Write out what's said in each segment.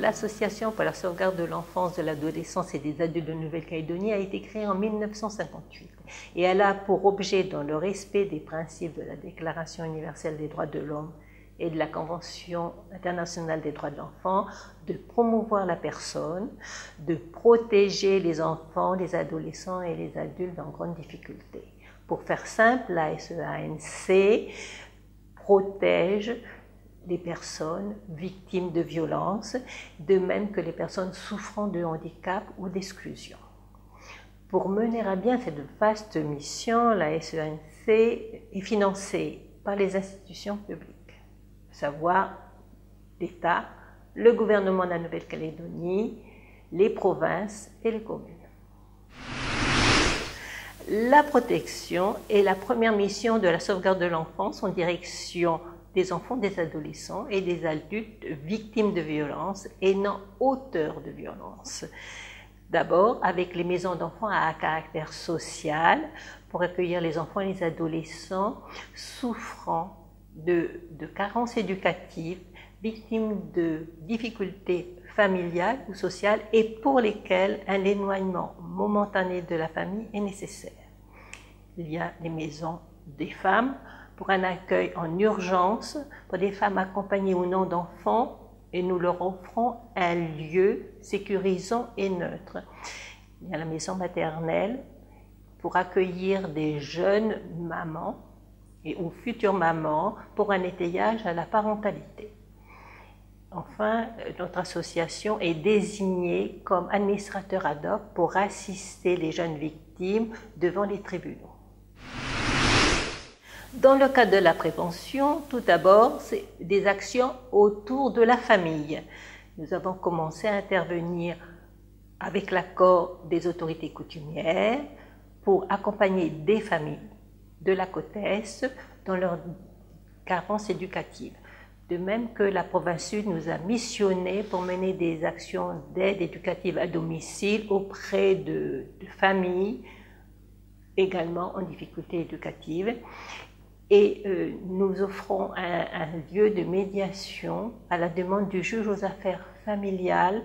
l'Association pour la sauvegarde de l'enfance, de l'adolescence et des adultes de Nouvelle-Calédonie a été créée en 1958 et elle a pour objet, dans le respect des principes de la Déclaration universelle des droits de l'homme et de la Convention internationale des droits de l'enfant, de promouvoir la personne, de protéger les enfants, les adolescents et les adultes en grande difficulté. Pour faire simple, la SEANC protège les personnes victimes de violences, de même que les personnes souffrant de handicap ou d'exclusion. Pour mener à bien cette vaste mission, la SEANC est financée par les institutions publiques, à savoir l'État, le gouvernement de la Nouvelle-Calédonie, les provinces et les communes. La protection est la première mission de la sauvegarde de l'enfance en direction des enfants, des adolescents et des adultes victimes de violences et non auteurs de violences. D'abord, avec les maisons d'enfants à caractère social, pour accueillir les enfants et les adolescents souffrant de carences éducatives, victimes de difficultés familiales ou sociales et pour lesquelles un éloignement momentané de la famille est nécessaire. Il y a les maisons des femmes pour un accueil en urgence pour des femmes accompagnées ou non d'enfants et nous leur offrons un lieu sécurisant et neutre. Il y a la maison maternelle pour accueillir des jeunes mamans et ou futures mamans pour un étayage à la parentalité. Enfin, notre association est désignée comme administrateur ad hoc pour assister les jeunes victimes devant les tribunaux. Dans le cadre de la prévention, tout d'abord, c'est des actions autour de la famille. Nous avons commencé à intervenir avec l'accord des autorités coutumières pour accompagner des familles de la côte Est dans leurs carences éducatives. De même que la province Sud nous a missionnés pour mener des actions d'aide éducative à domicile auprès de familles également en difficulté éducative. Et nous offrons un lieu de médiation à la demande du juge aux affaires familiales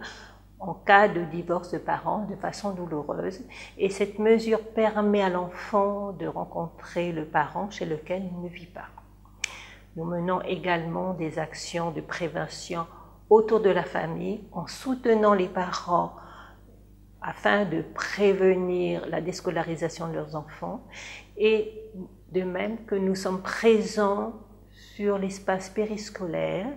en cas de divorce de parents de façon douloureuse. Et cette mesure permet à l'enfant de rencontrer le parent chez lequel il ne vit pas. Nous menons également des actions de prévention autour de la famille en soutenant les parents afin de prévenir la déscolarisation de leurs enfants et de même que nous sommes présents sur l'espace périscolaire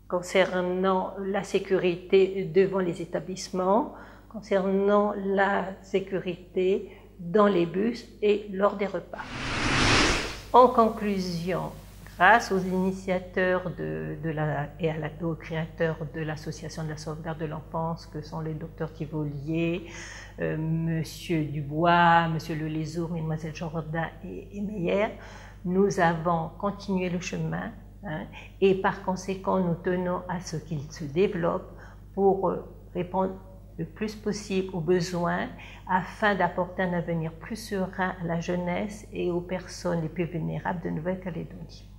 concernant la sécurité devant les établissements, concernant la sécurité dans les bus et lors des repas. En conclusion, grâce aux initiateurs aux créateurs de l'Association de la sauvegarde de l'enfance, que sont le docteur Tivolier, Monsieur Dubois, Monsieur Lelézour, Mesdemoiselles Jordan et Meyer, nous avons continué le chemin et par conséquent nous tenons à ce qu'il se développe pour répondre le plus possible aux besoins afin d'apporter un avenir plus serein à la jeunesse et aux personnes les plus vulnérables de Nouvelle-Calédonie.